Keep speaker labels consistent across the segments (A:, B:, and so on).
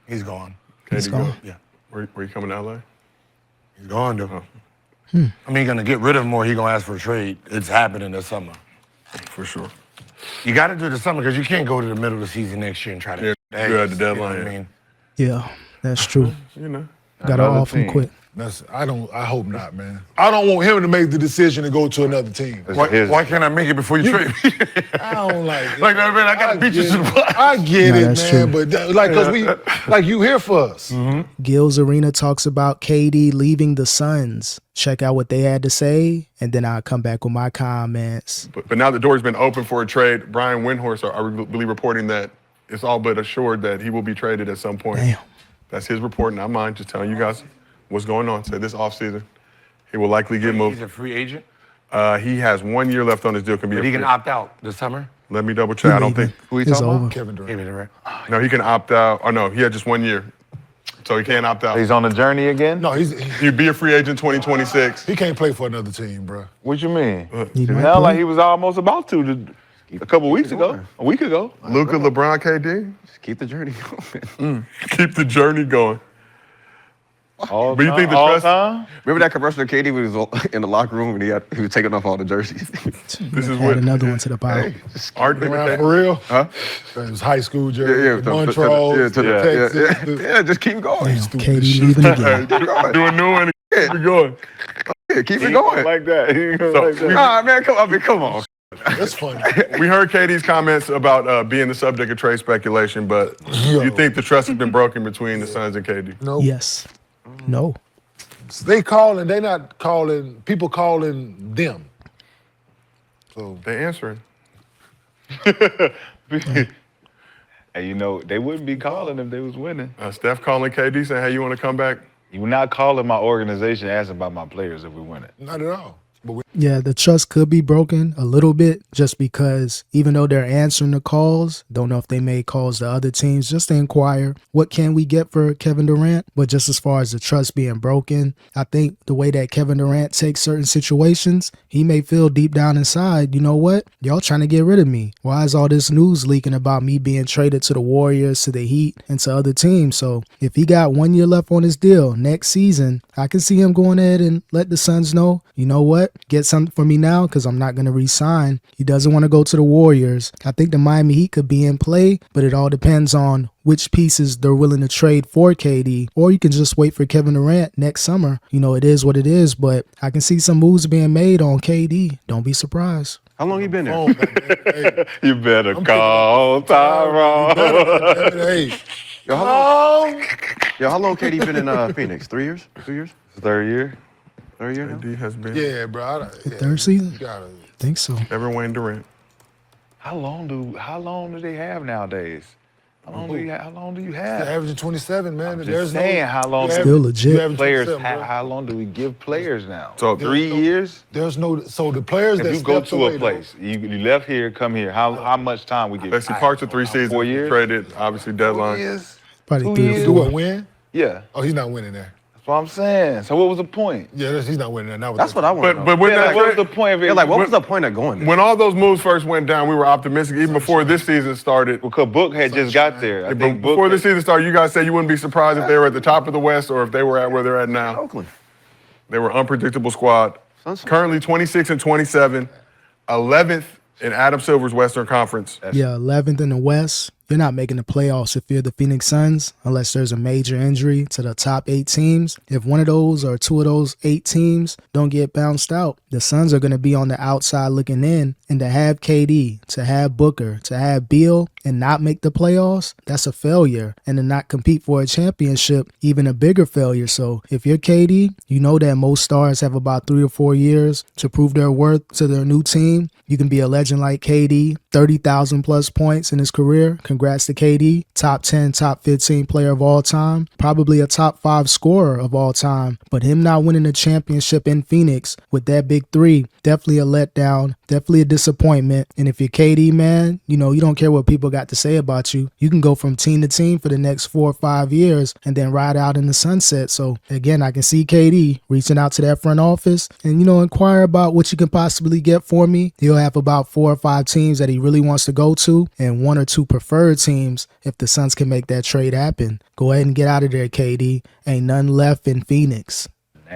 A: He's gone.
B: He's gone.
A: Yeah.
C: Were you coming to LA?
A: He's gone, though. I mean, he's going to get rid of him or he's going to ask for a trade. It's happening this summer.
C: For sure.
A: You got to do it this summer because you can't go to the middle of the season next year and try to.
C: Yeah, you had the deadline.
A: You know what I mean?
B: Yeah, that's true.
C: You know.
B: Got to off him quick.
D: I hope not, man. I don't want him to make the decision to go to another team.
A: Why can't I make it before you trade me?
D: I don't like it.
A: Like, man, I got to beat you to the punch.
D: I get it,
B: that's
D: man,
B: true.
D: but because you here for us.
B: Gil's Arena talks about KD leaving the Suns. Check out what they had to say, and then I'll come back with my comments.
C: But now the door's been open for a trade. Brian Windhorst are really reporting that it's all but assured that he will be traded at some point.
B: Damn.
C: That's his report, not mine. Just telling you guys what's going on. So this offseason, he will likely get moved.
A: He's a free agent?
C: He has 1 year left on his deal.
A: But he can opt out this summer?
C: Let me double check. I don't think.
B: Who he talking about?
D: Kevin Durant.
C: No, he can opt out. Oh, no, he had just 1 year. So he can't opt out.
E: He's on the journey again?
D: No,
C: He'd be a free agent 2026.
D: he can't play for another team, bro.
E: What you mean?
B: He
E: It
B: might
E: sounded
B: play.
E: like he was almost about to a couple weeks ago. A week ago.
C: Luka, LeBron, KD.
F: Just keep the journey going.
C: Keep the journey going.
E: All
C: But you think the
E: all
C: trust-
E: time?
F: Remember that commercial of KD when he was in the locker room and he was taking off all the jerseys?
C: This is
B: Add
C: what
B: another one to the pile.
C: art
D: Durant for real?
F: Huh?
D: That was high school jersey.
F: Yeah,
D: Montrose, Texas.
F: yeah, just keep going.
B: Damn, KD leaving again.
F: Keep going.
C: do a new one. Keep it going.
F: Yeah, keep it going.
E: Like that. He ain't gonna like that.
F: Nah, man, come on.
D: That's funny.
C: We heard KD's comments about being the subject of trade speculation, but you think the trust has been broken between the Suns and KD?
D: No.
B: Yes. No.
D: They calling, they not calling, people calling them. So
C: They answering.
E: Hey, you know, they wouldn't be calling if they was winning.
C: Steph calling KD saying, hey, you want to come back?
E: You would not calling my organization asking about my players if we win it.
D: not at all. But
B: Yeah, the trust could be broken a little bit just because even though they're answering the calls, don't know if they made calls to other teams just to inquire what can we get for Kevin Durant. But just as far as the trust being broken, I think the way that Kevin Durant takes certain situations, he may feel deep down inside, you know what? Y'all trying to get rid of me. Why is all this news leaking about me being traded to the Warriors, to the Heat, and to other teams? So if he got 1 year left on his deal next season, I can see him going ahead and let the Suns know, you know what? Get something for me now because I'm not going to re-sign. He doesn't want to go to the Warriors. I think the Miami Heat could be in play, but it all depends on which pieces they're willing to trade for KD. Or you can just wait for Kevin Durant next summer. You know, it is what it is, but I can see some moves being made on KD. Don't be surprised.
F: How long you been there?
D: hey,
E: You better call Tyrone.
D: hey,
F: Yo, how long KD been in Phoenix? 3 years? 2 years?
E: Third year.
F: Third year now?
C: KD has been
D: yeah, bro.
B: Third season?
D: You gotta,
B: Think so.
C: Ever Wayne Durant.
E: How long do they have nowadays? How long do you
D: they're
E: have?
D: averaging 27, man.
E: Just
D: There's
E: saying, how long
D: you
E: do
B: Still legit.
D: you average
E: players?
D: 27, bro.
E: How long do we give players now?
C: So
E: 3 years.
D: There's no, so the players that
E: If you go
D: stepped
E: to
D: away,
E: a place, you left here, come here. How much time we give?
C: Basically, parts of 3 seasons.
E: 4 years.
C: Traded, obviously, deadline.
E: 4 years.
B: Probably
E: 2
B: 3 to
E: years.
D: Do
B: 4.
D: what, win?
E: Yeah,
D: Oh, he's not winning there.
E: that's what I'm saying. So what was the point?
D: Yeah, he's not winning there. Not with
F: That's
D: that.
F: what I want to know.
C: But when
E: Yeah,
C: that
E: like, what was
C: trade-
E: the point of it?
F: Yeah, like, what was the point of going there?
C: when all those moves first went down, we were optimistic. Even before this season started.
E: Because Book had just got there. I think Book.
C: Before this season started, you guys said you wouldn't be surprised if they were at the top of the West or if they were at where they're at now.
F: Oakland.
C: They were unpredictable squad.
F: Suns.
C: Currently 26 and 27, 11th in Adam Silver's Western Conference.
B: Yeah, 11th in the West. You're not making the playoffs if you're the Phoenix Suns unless there's a major injury to the top 8 teams. If one of those or 2 of those 8 teams don't get bounced out, the Suns are going to be on the outside looking in. And to have KD, to have Booker, to have Beal and not make the playoffs, that's a failure. And to not compete for a championship, even a bigger failure. So if you're KD, you know that most stars have about 3 or 4 years to prove their worth to their new team. You can be a legend like KD, 30,000 plus points in his career. Congrats to KD, top 10, top 15 player of all time, probably a top 5 scorer of all time. But him not winning a championship in Phoenix with that big 3, definitely a letdown, definitely a disappointment. And if you're KD, man, you know, you don't care what people got to say about you. You can go from team to team for the next 4 or 5 years and then ride out in the sunset. So again, I can see KD reaching out to that front office and, you know, inquire about what you can possibly get for me. He'll have about 4 or 5 teams that he really wants to go to and 1 or 2 preferred third teams if the Suns can make that trade happen. Go ahead and get out of there, KD. Ain't nothing left in Phoenix.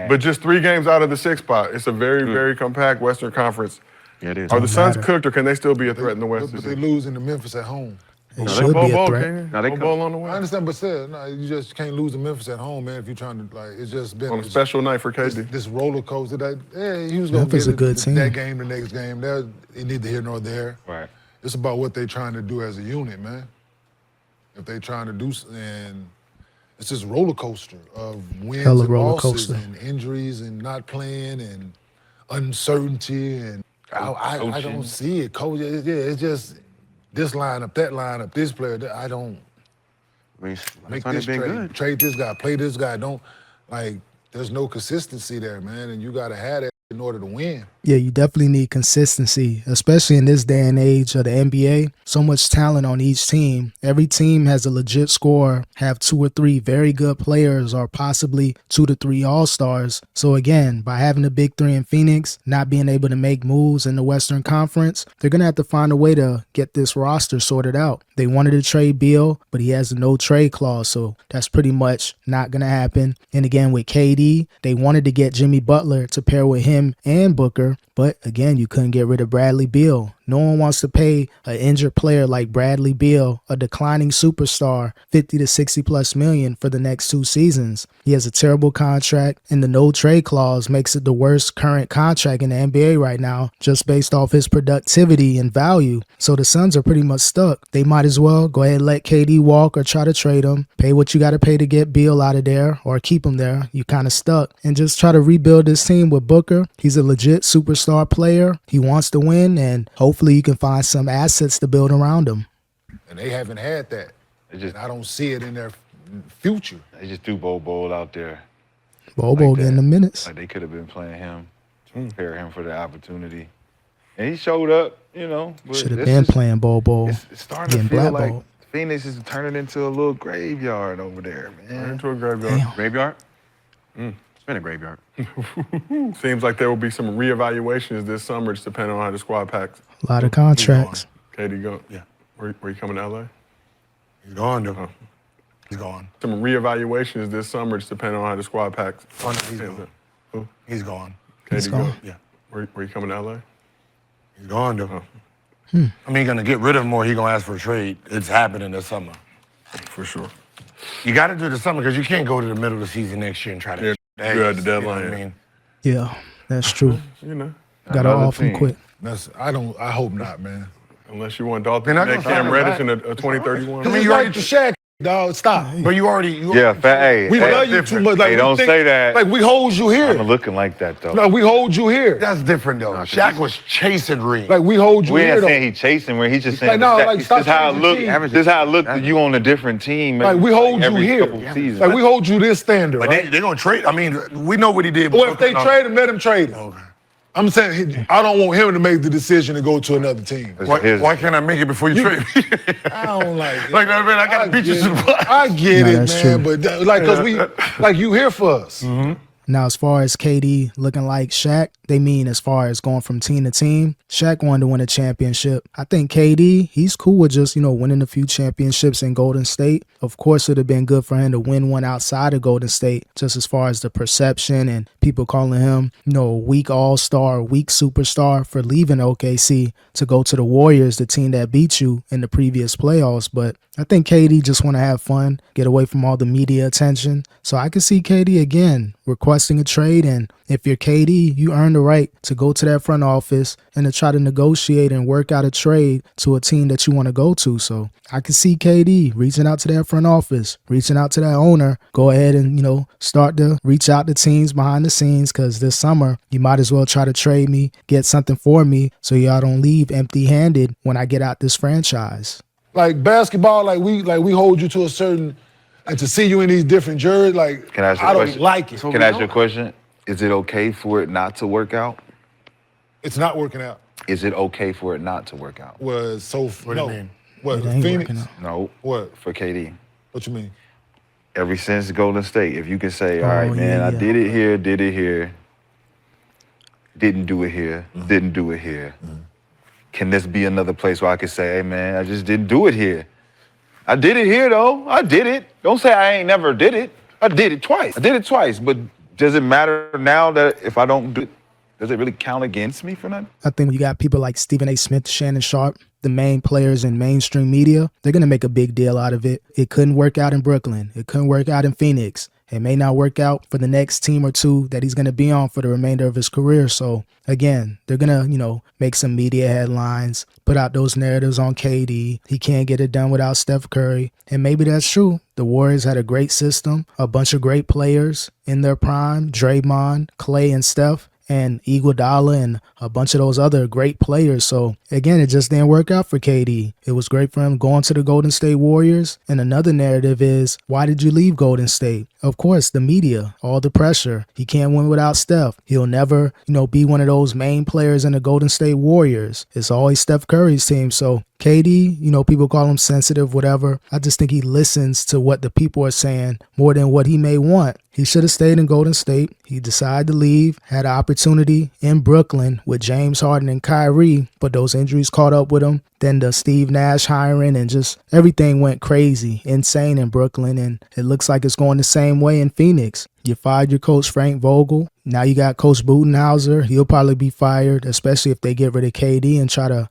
C: But just 3 games out of the 6th spot. It's a very, very compact Western Conference.
F: Yeah, it is.
C: Are the Suns cooked, or can they still be a threat in the West?
D: But they losing to Memphis at home.
B: They should be a threat.
C: No, they ball on the way.
D: I understand, but still, no, you just can't lose to Memphis at home, man. If you're trying to, like, it's just been
C: On a special night for KD.
D: this roller coaster. He was going to
B: Memphis
D: get
B: a good team.
D: that game, the next game. They're neither here nor there.
E: Right.
D: It's about what they're trying to do as a unit, man. If they're trying to do, and it's this roller coaster of wins
B: Hella
D: and
B: roller
D: losses
B: coaster.
D: and injuries and not playing and uncertainty and I don't see it, coach. It's just this lineup, that lineup, this player. I don't
F: I mean,
D: make
F: it's
D: this
F: been
D: trade.
F: good.
D: Trade this guy, play this guy. Don't there's no consistency there, man, and you got to have that in order to win.
B: Yeah, you definitely need consistency, especially in this day and age of the NBA. So much talent on each team. Every team has a legit scorer, have 2 or 3 very good players, or possibly 2 to 3 all-stars. So again, by having the big 3 in Phoenix, not being able to make moves in the Western Conference, they're going to have to find a way to get this roster sorted out. They wanted to trade Beal, but he has a no-trade clause, so that's pretty much not going to happen. And again, with KD, they wanted to get Jimmy Butler to pair with him and Booker, but again, you couldn't get rid of Bradley Beal. No one wants to pay an injured player like Bradley Beal, a declining superstar, 50 to 60 plus million for the next 2 seasons. He has a terrible contract, and the no trade clause makes it the worst current contract in the NBA right now, just based off his productivity and value. So the Suns are pretty much stuck. They might as well go ahead and let KD walk or try to trade him, pay what you got to pay to get Beal out of there or keep him there. You kind of stuck. And just try to rebuild this team with Booker. He's a legit superstar player. He wants to win, and hopefully you can find some assets to build around him.
D: And they haven't had that.
E: Just,
D: And I don't see it in their future.
E: they just threw Bowl out there.
B: Bobo
E: Like
B: getting
E: that.
B: the minutes.
E: Like they could have been playing him to prepare him for the opportunity. And he showed up, but
B: Should have
E: this
B: been
E: is-
B: playing Bobo.
E: It's starting to
B: Getting
E: feel like
B: blackballed.
E: Phoenix is turning into a little graveyard over there, man.
C: Into a graveyard.
B: Damn.
F: Graveyard? It's been a graveyard.
C: Seems like there will be some reevaluations this summer, just depending on how the squad packs.
B: A lot of contracts.
C: KD go.
A: Yeah.
C: Where you coming to LA?
A: He's gone, though. He's gone.
C: Some reevaluations this summer, just depending on how the squad packs.
A: Oh, no, he's gone.
C: Who?
A: He's gone.
B: He's
C: KD
B: gone.
C: go.
A: Yeah.
C: Where you coming to LA?
A: He's gone, though. I mean, gonna get rid of him or he gonna ask for a trade. It's happening this summer.
C: For sure.
A: You got to do the summer because you can't go to the middle of the season next year and try to.
C: Yeah,
A: Hey,
C: you're at the
A: you know
C: deadline,
A: what I
C: yeah.
A: mean,
B: Yeah, that's true.
C: You know,
B: Got to
E: Another
B: off and
E: team.
B: quit.
D: I hope not, man.
C: unless you want Dalton
A: They're not
C: that
A: gonna sign
C: Cam
A: him
C: Reddish
A: back.
C: in a 2031.
A: I mean,
D: It's
A: you
D: like
A: already
D: the Shaq, dog. Stop.
A: but you already.
E: Yeah, hey,
D: We
E: hey,
D: love you too much. Like,
E: Hey,
D: we
E: don't
D: think-
E: say that.
D: Like, we hold you
E: I'm
D: here.
E: looking like that, though.
D: Like, we hold you here.
A: That's different though. Shaq was chasing rings.
D: Like, we hold you
E: We
D: here,
E: ain't
D: though.
E: saying he chasing where he's just saying
D: Like, no,
E: that-
D: like,
E: this
D: stop
E: is how it
D: changing
E: look.
D: teams.
E: This is how it looked to you on a different team.
D: Like, we hold you
E: every
D: here.
E: couple seasons.
D: Like, we hold you this standard,
A: but
D: right?
A: they're gonna trade. I mean, we know what he did.
D: Well, if they trade him, let him trade him.
A: Okay.
D: I'm saying I don't want him to make the decision to go to another team.
A: Why can't I make it before you trade me?
D: I don't like it.
A: Like, man, I gotta beat you to the punch.
D: I get
B: No,
D: it,
B: that's
D: man,
B: true.
D: but like, cause we, like, you here for us.
B: Now, as far as KD looking like Shaq, they mean as far as going from team to team. Shaq wanted to win a championship. I think KD, he's cool with just, winning a few championships in Golden State. Of course, it would have been good for him to win one outside of Golden State, just as far as the perception and people calling him, a weak all-star, weak superstar for leaving OKC to go to the Warriors, the team that beat you in the previous playoffs. But I think KD just want to have fun, get away from all the media attention. So I can see KD again requesting a trade, and if you're KD, you earn the right to go to that front office and to try to negotiate and work out a trade to a team that you want to go to. So I can see KD reaching out to that front office, reaching out to that owner, go ahead and, start to reach out to teams behind the scenes, because this summer you might as well try to trade me, get something for me so y'all don't leave empty-handed when I get out this franchise.
D: Like basketball, like we hold you to a certain, and to see you in these different jerseys, like
E: Can I ask you
D: I
E: a
D: don't
E: question?
D: like it.
E: Can I ask you a question? Is it okay for it not to work out?
D: It's not working out.
E: Is it okay for it not to work out?
D: Was so
A: What do you mean?
D: What
B: It ain't
D: Phoenix?
B: working out.
E: No.
D: What?
E: For KD.
D: What you mean?
E: Ever since Golden State, if you can say, all right, man, I did it here, didn't do it here, didn't do it here. Can this be another place where I could say, hey, man, I just didn't do it here? I did it here, though. I did it. Don't say I ain't never did it. I did it twice. But does it matter now that if I don't do it, does it really count against me for nothing?
B: I think when you got people like Stephen A. Smith, Shannon Sharp, the main players in mainstream media, they're going to make a big deal out of it. It couldn't work out in Brooklyn. It couldn't work out in Phoenix. It may not work out for the next team or two that he's going to be on for the remainder of his career. So, again, they're going to, make some media headlines, put out those narratives on KD. He can't get it done without Steph Curry. And maybe that's true. The Warriors had a great system, a bunch of great players in their prime, Draymond, Clay, and Steph, and Iguodala and a bunch of those other great players. So, again, it just didn't work out for KD. It was great for him going to the Golden State Warriors. And another narrative is, why did you leave Golden State? Of course, the media, all the pressure. He can't win without Steph. He'll never, be one of those main players in the Golden State Warriors. It's always Steph Curry's team. So, KD, people call him sensitive, whatever. I just think he listens to what the people are saying more than what he may want. He should have stayed in Golden State. He decided to leave, had an opportunity in Brooklyn with James Harden and Kyrie, but those injuries caught up with him. Then the Steve Nash hiring and just everything went crazy, insane in Brooklyn, and it looks like it's going the same way in Phoenix. You fired your coach, Frank Vogel. Now you got Coach Budenholzer. He'll probably be fired, especially if they get rid of KD and try to,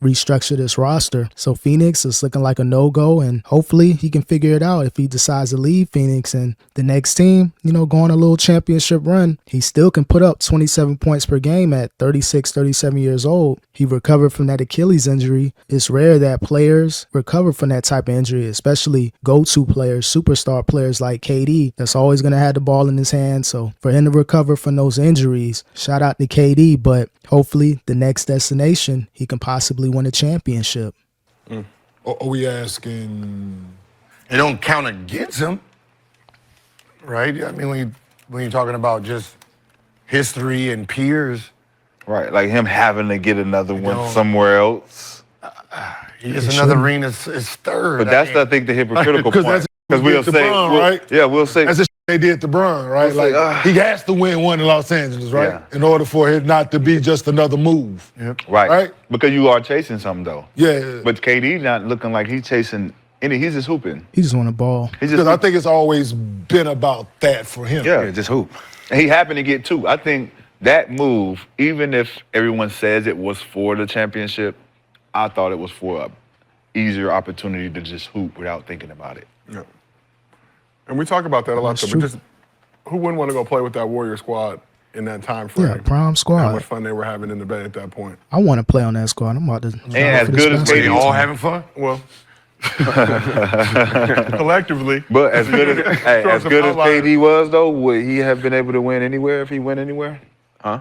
B: restructure this roster. So Phoenix is looking like a no-go, and hopefully he can figure it out if he decides to leave Phoenix. And the next team, go on a little championship run, he still can put up 27 points per game at 36, 37 years old. He recovered from that Achilles injury. It's rare that players recover from that type of injury, especially go-to players, superstar players like KD. That's always going to have the ball in his hand. So for him to recover from those injuries, shout out to KD, but hopefully the next destination, he can possibly win a championship.
D: Are we asking?
A: It don't count against him, right? I mean, when you're talking about just history and peers,
E: Right, like him having to get another one somewhere else.
A: it's another ring is third.
E: But that's, I think, the hypocritical
D: Because
E: point.
D: that's
E: We'll say,
D: LeBron, right?
E: Yeah, we'll say.
D: That's the they did to Bron, right?
E: We'll say,
D: Like he has to win one in Los Angeles, right?
E: Yeah.
D: In order for it not to be just another move.
E: Right.
D: Right?
E: Because you are chasing something, though.
D: Yeah.
E: But KD not looking like he's chasing any. He's just hooping.
B: He just want a ball.
E: He's
D: Because
E: just
D: I think it's always been about that for him.
E: Yeah.
F: Just hoop.
E: And he happened to get two. I think that move, even if everyone says it was for the championship, I thought it was for a easier opportunity to just hoop without thinking about it.
C: Yeah. And we talk about that a lot,
B: That's
C: but
B: true.
C: just who wouldn't want to go play with that Warrior squad in that time frame?
B: Yeah, prime squad.
C: How much fun they were having in the Bay at that point.
B: I want to play on that squad. I'm about to.
E: And as good as
A: They
E: KD,
A: all having fun?
C: Well, collectively.
E: but as good as hey, as
C: Some
E: good as
C: outliers.
E: KD was, though, would he have been able to win anywhere if he went anywhere? Huh?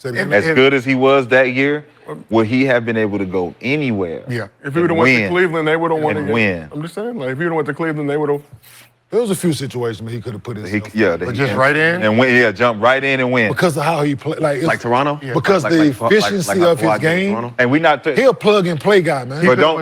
E: As good as he was that year, would he have been able to go anywhere?
A: Yeah.
C: If he would have went to
E: win
C: Cleveland, they would have won
E: and
C: again.
E: win.
C: I'm just saying, like, if he would have went to Cleveland, they would have.
D: There was a few situations where he could have put himself
A: But just right in?
E: and win. Yeah, jump right in and win.
D: because of how he played.
F: Like Toronto?
D: Because the efficiency of his
F: Kawhi did in
D: game.
F: Toronto?
E: And we not.
D: He a plug and play guy, man.
E: But don't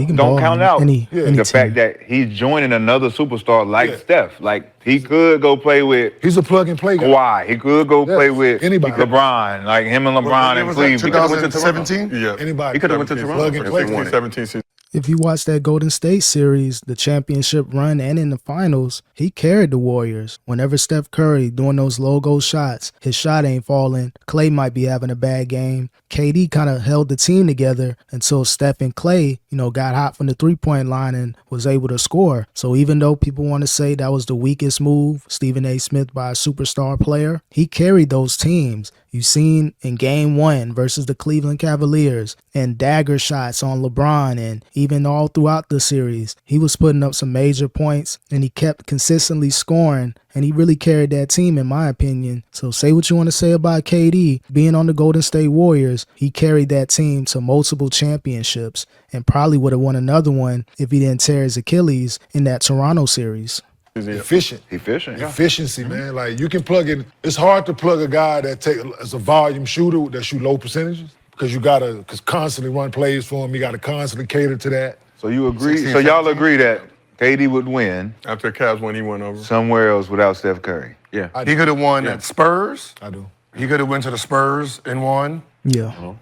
B: He can ball
E: count
B: in
E: out
B: any
E: the
B: team.
E: fact that he's joining another superstar like
D: Yeah.
E: Steph. Like he could go play with
D: He's a plug and play guy.
E: Kawhi. He could go
D: Yes,
E: play with
D: anybody.
E: LeBron. Like him and LeBron in Cleveland.
A: 2017?
C: Yeah.
D: Anybody.
F: He could have went to Toronto.
D: Plug and
F: if
D: play.
F: they won it.
C: 17 season.
B: If you watch that Golden State series, the championship run and in the finals, he carried the Warriors. Whenever Steph Curry doing those logo shots, his shot ain't falling. Clay might be having a bad game. KD kind of held the team together until Steph and Clay, got hot from the three-point line and was able to score. So even though people want to say that was the weakest move, Stephen A. Smith by a superstar player, he carried those teams. You've seen in Game 1 versus the Cleveland Cavaliers and dagger shots on LeBron, and even all throughout the series, he was putting up some major points and he kept consistently scoring, and he really carried that team in my opinion. So say what you want to say about KD being on the Golden State Warriors, he carried that team to multiple championships and probably would have won another one if he didn't tear his Achilles in that Toronto series.
D: Efficient.
E: Efficient. Yeah.
D: Efficiency, man. Like you can plug in. It's hard to plug a guy that as a volume shooter that shoot low percentages because you gotta constantly run plays for him. You gotta constantly cater to that.
E: So you agree?
A: 16,
E: So y'all
A: 17?
E: agree that KD would win
C: After Cavs when he went over.
E: somewhere else without Steph Curry?
F: Yeah.
A: He could have won at Spurs.
D: I do.
A: He could have went to the Spurs and won.
B: Yeah.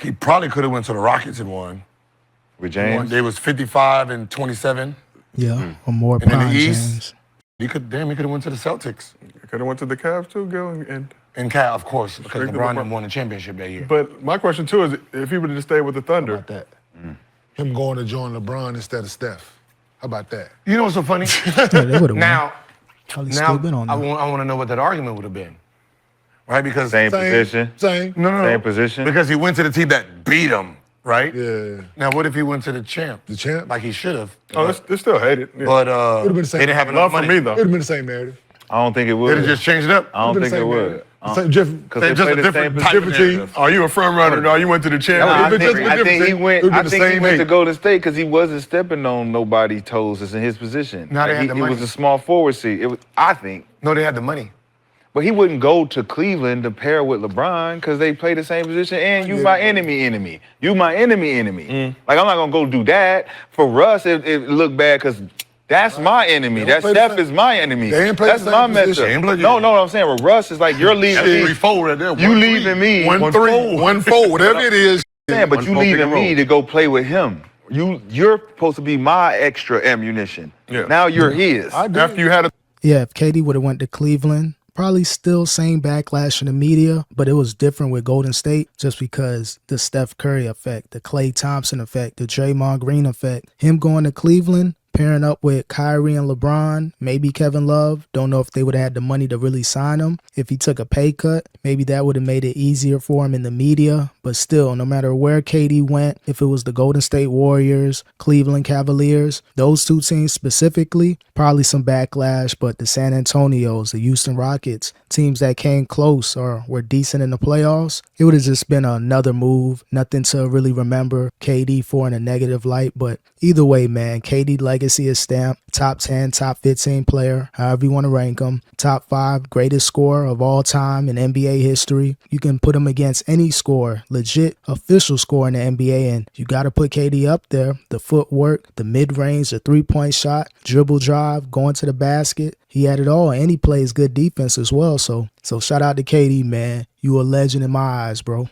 A: He probably could have went to the Rockets and won.
E: With James?
A: They was 55 and 27.
B: Yeah, or more
A: And in the
B: prime
A: East?
B: James.
A: He could have went to the Celtics.
C: Could have went to the Cavs too, Gil, and
A: And Cal, of course, because
C: Strictly
A: LeBron
C: LeBron.
A: didn't win a championship that year.
C: But my question too is, if he would have just stayed with the
D: How
C: Thunder,
D: about that? Him going to join LeBron instead of Steph. How about that?
A: You know what's so funny?
B: Yeah, they would have won.
A: now,
B: Probably
A: now
B: still been on
A: I
B: that.
A: want to know what that argument would have been, right? Because
E: Same position.
D: Same.
A: no,
E: Same position.
A: because he went to the team that beat him, right?
D: Yeah.
A: Now, what if he went to the champ?
D: The champ?
A: Like he should have.
C: oh, it's still hated. Yeah.
A: But
D: Would've been the same.
A: they didn't have enough
C: Love for
A: money.
C: me
D: It would
C: though.
D: have been the same narrative.
E: I don't think it
A: They'd
E: would.
A: have just changed it up.
E: I don't
D: Would've
E: think
D: been
E: it
D: the same
E: would.
D: narrative. Same, different.
E: Because
A: They
E: they
A: just
E: play
A: a
E: the
A: different
E: same
A: type of
E: position.
A: narrative.
C: Are you a front runner? No, you went to the champ.
E: I
C: It's just
E: think,
C: a
E: I think
C: different
E: he
C: thing.
E: went.
C: It would've
E: I
C: been the
E: think he
C: same
E: went to
C: hate.
E: Golden State because he wasn't stepping on nobody's toes. It's in his position.
A: Now they
E: Like,
A: had the
E: it was
A: money.
E: a small forward seat. It was, I think,
A: No, they had the money.
E: but he wouldn't go to Cleveland to pair with LeBron because they play the same position. And you my enemy. You my enemy. Like I'm not gonna go do that. For Russ, it looked bad because. That's my enemy.
D: They
E: That
D: don't play the
E: Steph
D: same-
E: is my enemy.
D: They ain't play
E: That's
D: the
E: my
D: same position.
A: They ain't play
E: method.
A: the-
E: No, what I'm saying. With Russ, is like you're leaving
A: That's
E: me.
A: 3-4 right there.
E: You
A: 1-3.
E: leaving me.
D: 1-3, 1-4, whatever it is.
E: Yeah, but you
C: 1-4 pick
E: leaving
C: and roll.
E: me to go play with him. You're supposed to be my extra ammunition.
C: Yeah.
E: Now you're his.
D: I did.
C: After you had a
B: Yeah, if KD would have went to Cleveland, probably still same backlash in the media, but it was different with Golden State just because the Steph Curry effect, the Klay Thompson effect, the Draymond Green effect. Him going to Cleveland, pairing up with Kyrie and LeBron, maybe Kevin Love. Don't know if they would have had the money to really sign him. If he took a pay cut, maybe that would have made it easier for him in the media. But still, no matter where KD went, if it was the Golden State Warriors, Cleveland Cavaliers, those two teams specifically, probably some backlash. But the San Antonios, the Houston Rockets, teams that came close or were decent in the playoffs, it would have just been another move. Nothing to really remember KD for in a negative light. But either way, man, KD legacy is stamped. Top 10, top 15 player, however you want to rank him. Top 5 greatest scorer of all time in NBA history. You can put him against any scorer, legit official scorer in the NBA, and you got to put KD up there. The footwork, the mid-range, the three-point shot, dribble drive, going to the basket. He had it all, and he plays good defense as well. So shout out to KD, man. You a legend in my eyes, bro.